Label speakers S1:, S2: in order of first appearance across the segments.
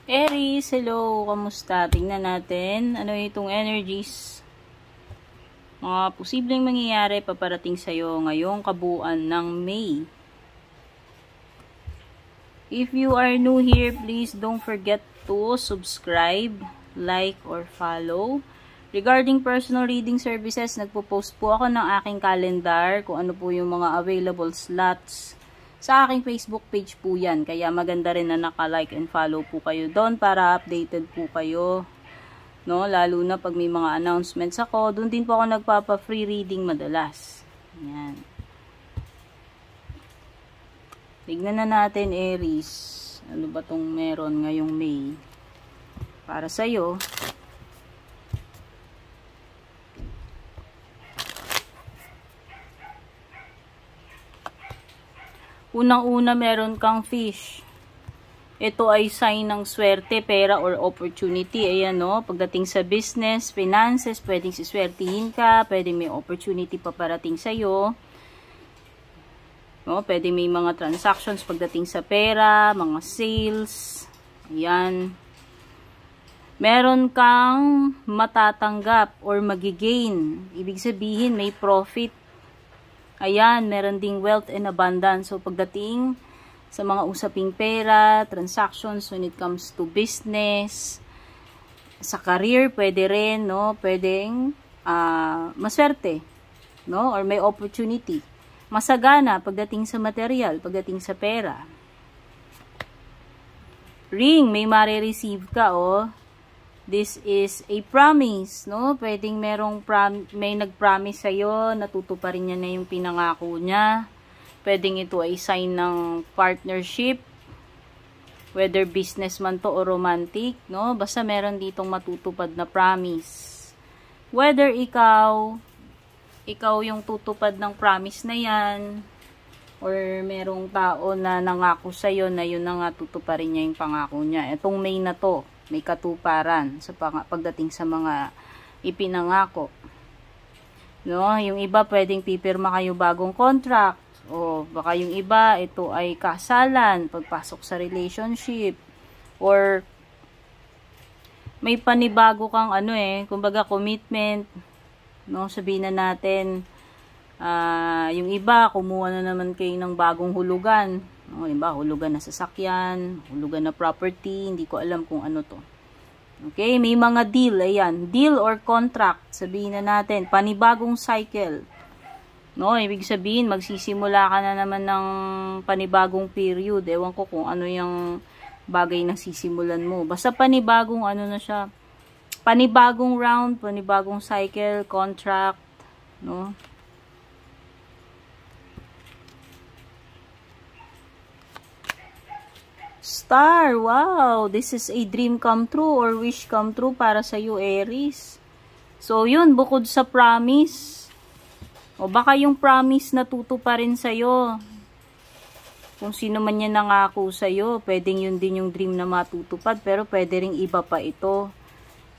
S1: Aries, hello, kamusta? Tingnan natin ano itong energies, mga posibleng mangyayari paparating sa'yo ngayong kabuuan ng May. If you are new here, please don't forget to subscribe, like, or follow. Regarding personal reading services, nagpo-post po ako ng aking calendar kung ano po yung mga available slots. Sa aking Facebook page po yan. Kaya maganda rin na naka-like and follow po kayo doon para updated po kayo. No? Lalo na pag may mga announcements ako. Doon din po ako nagpapa-free reading madalas. Yan. Tignan na natin, Aries. Ano ba tong meron ngayong May? Para sa'yo. Unang-una, meron kang fish. Ito ay sign ng swerte, pera, or opportunity. Ayan, no? Pagdating sa business, finances, pwedeng siswertihin ka, pwedeng may opportunity paparating sa'yo. No? Pwedeng may mga transactions pagdating sa pera, mga sales. Ayan. Meron kang matatanggap or magigain. Ibig sabihin, may profit. Ayan, meron ding wealth and abundance. So, pagdating sa mga usaping pera, transactions, when it comes to business, sa career, pwede rin, no? Pwedeng maswerte, no? Or may opportunity. Masagana pagdating sa material, pagdating sa pera. Ring, may marireceive ka, oh. This is a promise, no? Pwedeng may nag-promise sa'yo, natutuparin niya na yung pinangako niya. Pwedeng ito ay sign ng partnership, whether businessman to or romantic, no? Basta meron ditong matutupad na promise. Whether ikaw yung tutupad ng promise na yan, or merong tao na nangako sa'yo na yun na nga tutuparin niya yung pangako niya. Itong May na to, may katuparan sa pagdating sa mga ipinangako. No, yung iba pwedeng pipirma kayo bagong contract, o baka yung iba ito ay kasalan, pagpasok sa relationship, or may panibago kang kumbaga commitment, no, sabihin na natin yung iba kumuha na naman kayo ng bagong hulugan. O, diba? Hulugan na sasakyan, hulugan na property, hindi ko alam kung ano to. Okay, may mga deal, ayan, deal or contract, sabihin na natin, panibagong cycle. No, ibig sabihin, magsisimula ka na naman ng panibagong period. Ewan ko kung ano yung bagay na sisimulan mo. Basta panibagong ano na siya, panibagong round, panibagong cycle, contract, no? Star, wow, this is a dream come true or wish come true para sa iyo, Aries. So, yun, bukod sa promise, o baka yung promise natutuparin sa iyo. Kung sino man yan nangako sa iyo, pwedeng yun din yung dream na matutupad, pero pwede ring iba pa ito.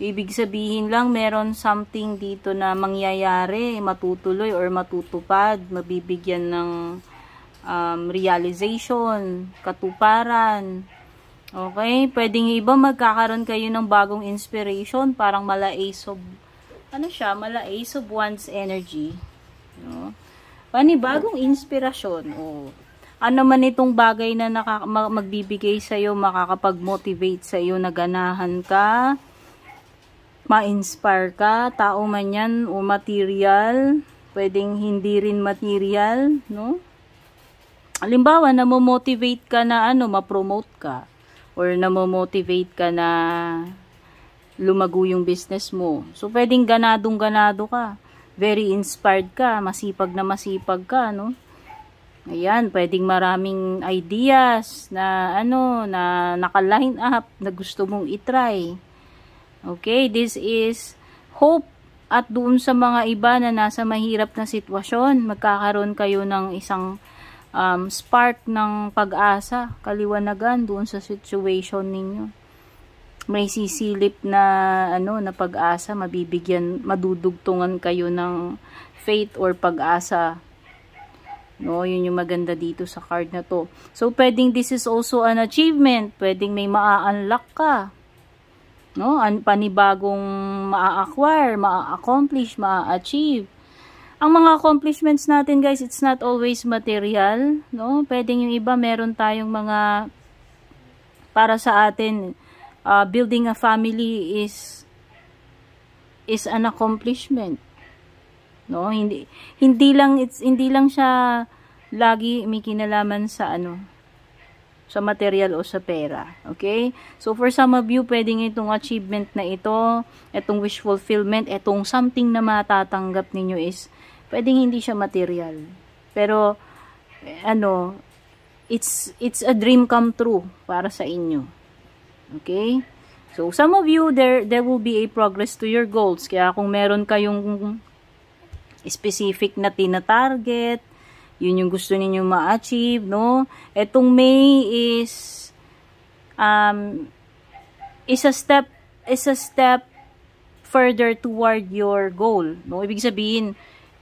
S1: Ibig sabihin lang, meron something dito na mangyayari, matutuloy or matutupad, mabibigyan ng realization, katuparan. Okay? Pwedeng iba magkakaroon kayo ng bagong inspiration, parang mala Ace of Wands energy. No? Panibagong inspirasyon. O, ano man itong bagay na magbibigay sa'yo, makakapag-motivate sa'yo, na ganahan ka, ma-inspire ka, tao man yan, o material, pwedeng hindi rin material, no? Halimbawa, namo-motivate ka na ma-promote ka, or namo-motivate ka na lumago yung business mo. So, pwedeng ganadong-ganado ka. Very inspired ka, masipag ka, no? Ayan, pwedeng maraming ideas na na naka-line up na gusto mong itry. Okay, this is hope. At doon sa mga iba na nasa mahirap na sitwasyon, magkakaroon kayo ng isang spark ng pag-asa, kaliwanagan doon sa situation ninyo. May sisilip na na pag-asa, madudugtungan kayo ng faith or pag-asa. No, yun yung maganda dito sa card na to. So, pwedeng this is also an achievement. Pwedeng may maa-unlock ka. No, panibagong maa-acquire, maa-accomplish, maa-achieve. Ang mga accomplishments natin, guys, it's not always material. No, pwedeng yung iba, meron tayong mga para sa atin, building a family is an accomplishment. No, hindi lang siya lagi may kinalaman sa sa material o sa pera. Okay? So for some of you, pwedeng itong achievement na ito, itong wish fulfillment, itong something na matatanggap ninyo is pwedeng hindi siya material. Pero it's a dream come true para sa inyo. Okay? So some of you, there will be a progress to your goals. Kaya kung meron kayong specific na tina-target, yun yung gusto niyo ma-achieve, no? Etong May is a step further toward your goal, no? Ibig sabihin,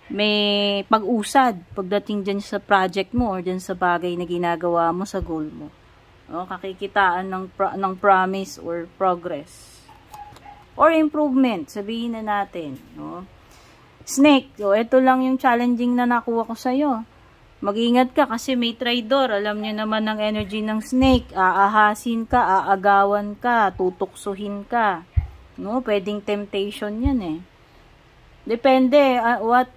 S1: may pag-usad pagdating dyan sa project mo or dyan sa bagay na ginagawa mo sa goal mo. No? Kakikitaan ng promise or progress or improvement, sabihin na natin, no? Snake, so ito lang yung challenging na nakuha ko sa'yo. Mag-ingat ka kasi may traitor. Alam nyo naman ng energy ng snake. Aahasin ka, aagawan ka, tutuksuhin ka. No, pwedeng temptation yan eh. Depende,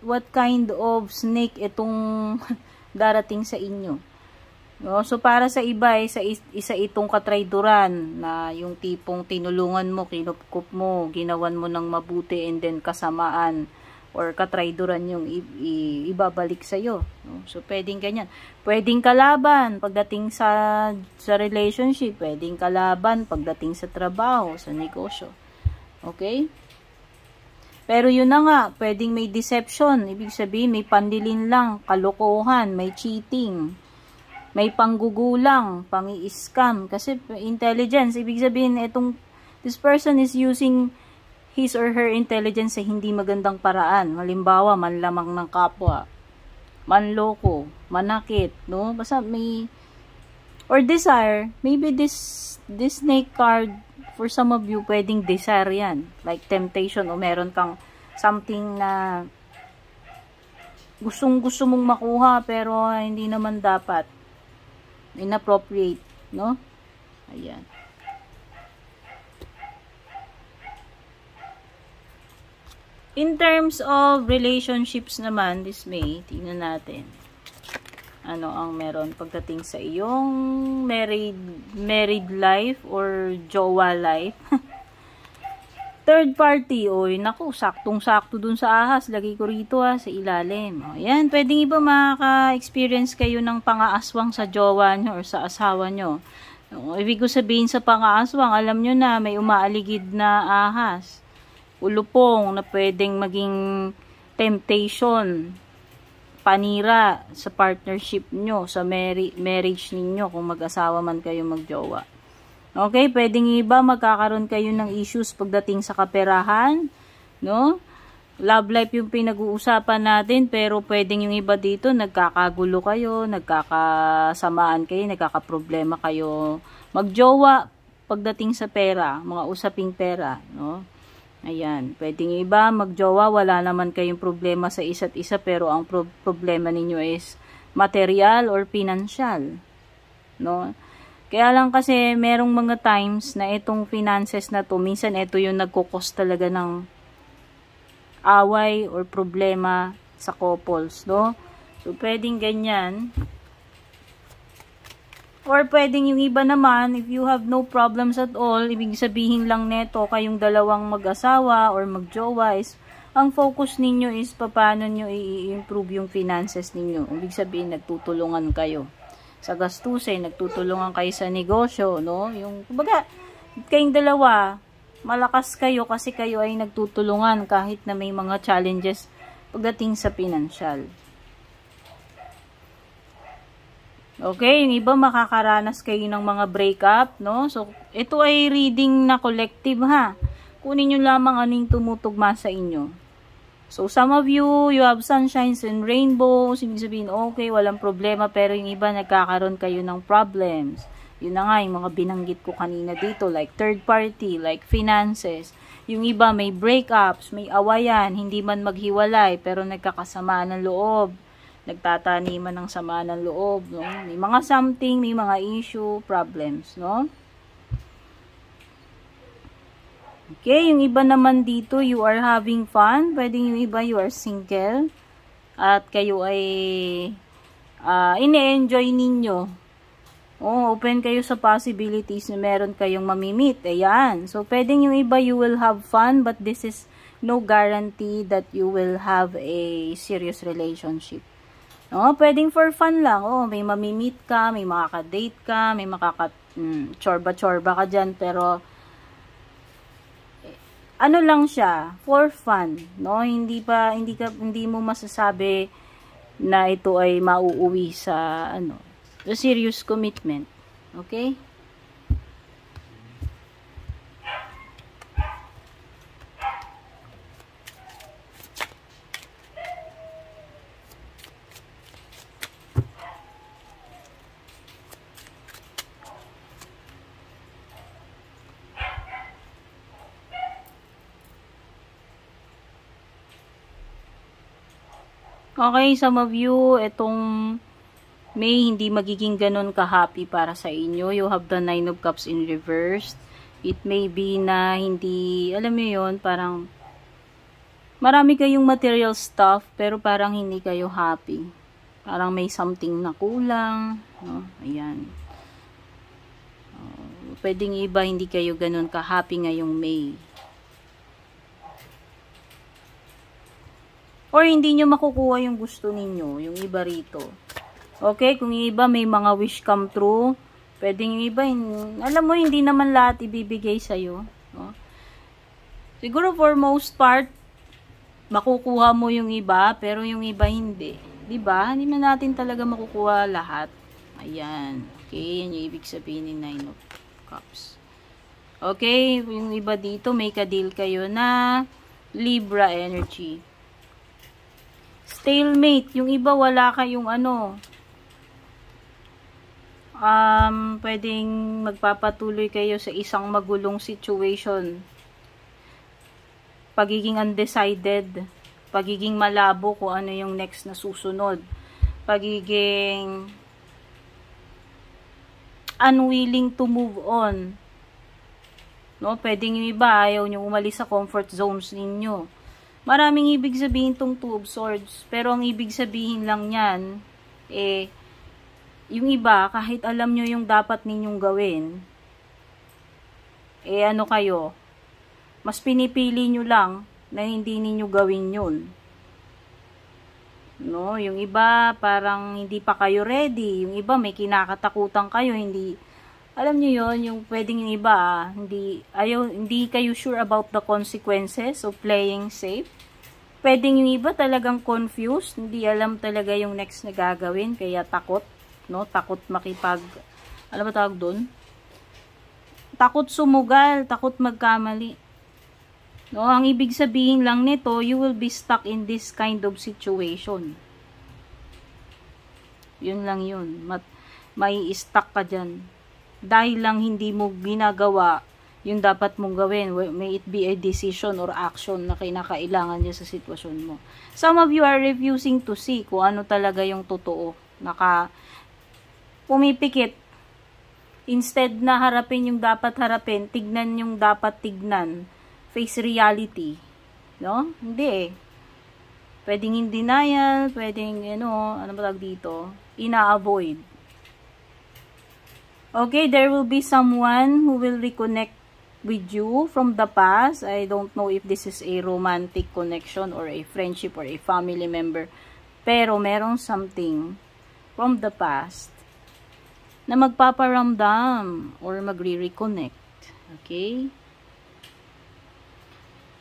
S1: what kind of snake itong darating sa inyo. No, so para sa iba, isa itong katraidoran na yung tipong tinulungan mo, kinupkup mo, ginawan mo ng mabuti and then kasamaan or katraidoran yung ibabalik sa iyo. No? So pwedeng ganyan. Pwedeng kalaban pagdating sa relationship, pwedeng kalaban pagdating sa trabaho, sa negosyo. Okay? Pero yun na nga, pwedeng may deception, ibig sabihin may pandilin lang, kalokohan, may cheating, may panggugulang, pangi-scam kasi intelligence, ibig sabihin this person is using his or her intelligence sa hindi magandang paraan. Halimbawa, manlamang ng kapwa, manloko, manakit, no? Basta may or desire, maybe this snake card for some of you pwedeng desire yan, like temptation o meron kang something na gusto mong makuha pero hindi naman dapat, inappropriate, no? Ayan. In terms of relationships naman, this May, tingnan natin. Ano ang meron pagdating sa iyong married life or jowa life. Third party, oy, naku, saktong-sakto dun sa ahas. Lagay ko rito sa ilalim. O, yan, pwedeng iba makaka-experience kayo ng pangaaswang sa jowa nyo or sa asawa nyo. O, ibig ko sabihin sa pangaaswang, alam nyo na may umaaligid na ahas. Ulupong na pwedeng maging temptation, panira sa partnership nyo, sa marriage ninyo kung mag-asawa man kayo magjowa. Okay, pwedeng iba magkakaroon kayo ng issues pagdating sa kaperahan, no? Love life yung pinag-uusapan natin, pero pwedeng yung iba dito nagkakagulo kayo, nagkakasamaan kayo, nagkakaproblema kayo magjowa pagdating sa pera, mga usaping pera, no? Ayan, pwedeng iba magjowa, wala naman kayong problema sa isa't isa, pero ang problema ninyo is material or financial, no? Kaya lang kasi merong mga times na itong finances na to, minsan ito yung nagkukos talaga ng away or problema sa couples, no? So pwedeng ganyan. Or pwedeng yung iba naman, if you have no problems at all, ibig sabihin lang neto kayong dalawang mag-asawa or magjowa is, ang focus ninyo is paano nyo i-improve yung finances ninyo. Ibig sabihin, nagtutulungan kayo sa gastusin, nagtutulungan kayo sa negosyo, no? Yung, kumbaga, kayong dalawa, malakas kayo kasi kayo ay nagtutulungan kahit na may mga challenges pagdating sa financial. Okay, yung iba makakaranas kayo ng mga breakup, no? So, ito ay reading na collective, ha? Kunin nyo lamang anong tumutugma sa inyo. So, some of you, you have sunshines and rainbows. Ibig sabihin, okay, walang problema. Pero yung iba, nagkakaroon kayo ng problems. Yun na nga, yung mga binanggit ko kanina dito. Like third party, like finances. Yung iba, may breakups, may awayan. Hindi man maghiwalay, pero nagkakasama ng loob. Nagtataniman ng sama ng loob. No? May mga something, may mga issue, problems. No? Okay, yung iba naman dito, you are having fun. Pwedeng yung iba, you are single. At kayo ay ine-enjoy ninyo. Oh, open kayo sa possibilities na meron kayong mamimit. Ayan. So, pwedeng yung iba, you will have fun. But this is no guarantee that you will have a serious relationship. No, pwedeng for fun lang. Oh, may mamimit ka, may makaka-date ka, may chorba-chorba ka dyan. Pero, ano lang siya, for fun, no? Hindi mo masasabi na ito ay mauuwi sa sa serious commitment. Okay? Okay, some of you, itong May, hindi magiging ganun ka-happy para sa inyo. You have the 9 of Cups in reverse. It may be na hindi, alam mo yun, parang marami kayong material stuff, pero parang hindi kayo happy. Parang may something na kulang. No? Ayan. Pwedeng iba, hindi kayo ganun ka-happy ngayong May. Or hindi nyo makukuha yung gusto ninyo, yung iba rito. Okay, kung yung iba may mga wish come true, pwedeng yung iba, alam mo, hindi naman lahat ibibigay sa'yo. No? Siguro for most part, makukuha mo yung iba, pero yung iba hindi. Diba? Hindi na natin talaga makukuha lahat. Ayan. Okay, yan yung ibig sabihin ng 9 of Cups. Okay, yung iba dito, may ka-deal kayo na Libra energy. Stalemate. Yung iba wala kayong pwedeng magpapatuloy kayo sa isang magulong situation. Pagiging undecided. Pagiging malabo kung ano yung next na susunod. Pagiging unwilling to move on. No? Pwedeng yung iba ayaw nyo umalis sa comfort zones ninyo. Maraming ibig sabihin tong 2 of Swords. Pero ang ibig sabihin lang yan, yung iba, kahit alam nyo yung dapat ninyong gawin, kayo, mas pinipili nyo lang na hindi ninyo gawin yun. No? Yung iba, parang hindi pa kayo ready. Yung iba, may kinakatakutan kayo, hindi, alam nyo yun, yung pwedeng yung iba, hindi kayo sure about the consequences of playing safe. Pwedeng yung iba talagang confused, hindi alam talaga yung next na gagawin, kaya takot, no? Takot ano ba tawag doon? Takot sumugal, takot magkamali. No, ang ibig sabihin lang nito, you will be stuck in this kind of situation. Yun lang yun. May stuck ka dyan. Dahil lang hindi mo ginagawa yung dapat mong gawin. May it be a decision or action na kinakailangan niya sa sitwasyon mo. Some of you are refusing to see kung ano talaga yung totoo. Pumipikit. Instead na harapin yung dapat harapin, tignan yung dapat tignan. Face reality. No? Hindi eh. Pwedeng in denial, pwedeng, ano ba tawag dito? Ina-avoid. Okay, there will be someone who will reconnect with you from the past. I don't know if this is a romantic connection or a friendship or a family member. Pero merong something from the past na magpaparamdam or magre-reconnect. Okay?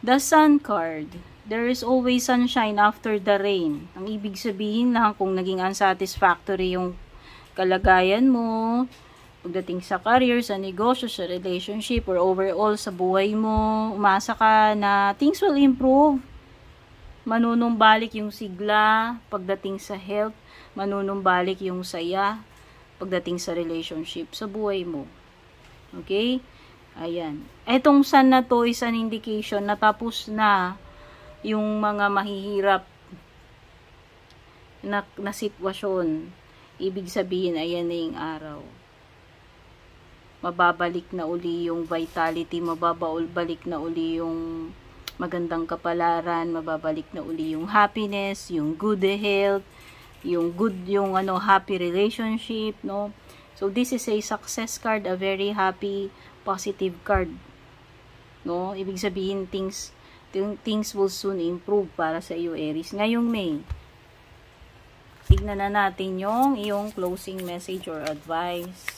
S1: The Sun card. There is always sunshine after the rain. Ang ibig sabihin lang kung naging unsatisfactory yung kalagayan mo, pagdating sa career, sa negosyo, sa relationship, or overall sa buhay mo, umasa ka na things will improve. manunumbalik yung sigla pagdating sa health, manunumbalik yung saya pagdating sa relationship sa buhay mo. Okay? Ayan. Etong sun na to is an indication na tapos na yung mga mahihirap na sitwasyon. Ibig sabihin, ayan na yung araw. Mababalik na uli yung vitality, mababalik na uli yung magandang kapalaran, mababalik na uli yung happiness, yung good health, yung happy relationship, no? So this is a success card, a very happy, positive card, no? Ibig sabihin things will soon improve para sa iyo, Aries. Ngayong May, tignan na natin yung iyong closing message or advice.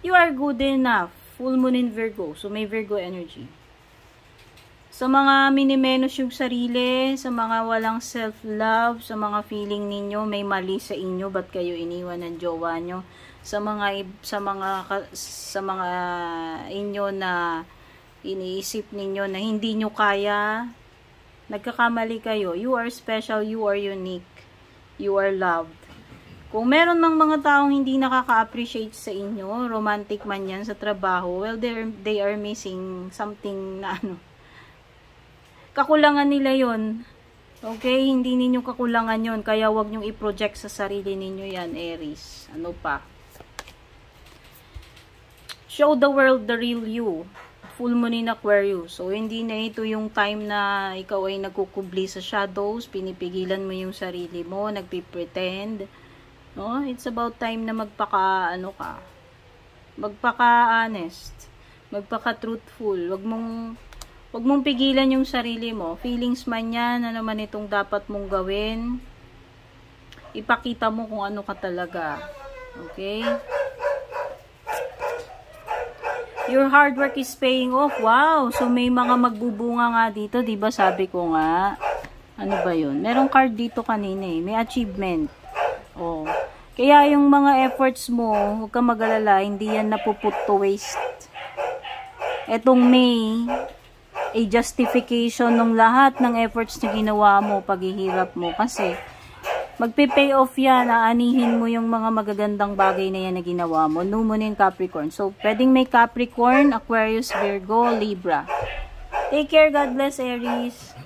S1: You are good enough. Full moon in Virgo. So, may Virgo energy. Sa mga minimenos yung sarili, sa mga walang self-love, sa mga feeling ninyo, may mali sa inyo, ba't kayo iniwan ng jowa nyo? Sa mga inyo na iniisip ninyo na hindi nyo kaya, nagkakamali kayo. You are special, you are unique, you are loved. Kung meron mang mga taong hindi nakaka-appreciate sa inyo, romantic man yan sa trabaho, well, they are missing something na kakulangan nila yon. Okay? Hindi ninyo kakulangan yon, kaya wag nyong i-project sa sarili ninyo yan, Aries. Ano pa? Show the world the real you. Full moon in Aquarius. So, hindi na ito yung time na ikaw ay nagkukubli sa shadows, pinipigilan mo yung sarili mo, nagpipretend. No? It's about time na magpaka-honest, magpaka-truthful. Wag mong pigilan yung sarili mo. Feelings man yan, ano man itong dapat mong gawin. Ipakita mo kung ano ka talaga. Okay? Your hard work is paying off. Wow! So, may mga magbubunga nga dito. Diba sabi ko nga? Ano ba yun? Merong card dito kanina eh. May achievement. Oh. Kaya yung mga efforts mo, huwag kang mag-alala, hindi yan napuput to waste. Etong May, a justification ng lahat ng efforts na ginawa mo, paghihirap mo. Kasi, magpe-pay off yan, aanihin mo yung mga magagandang bagay na yan na ginawa mo. New Moon in Capricorn. So, pwedeng may Capricorn, Aquarius, Virgo, Libra. Take care, God bless, Aries.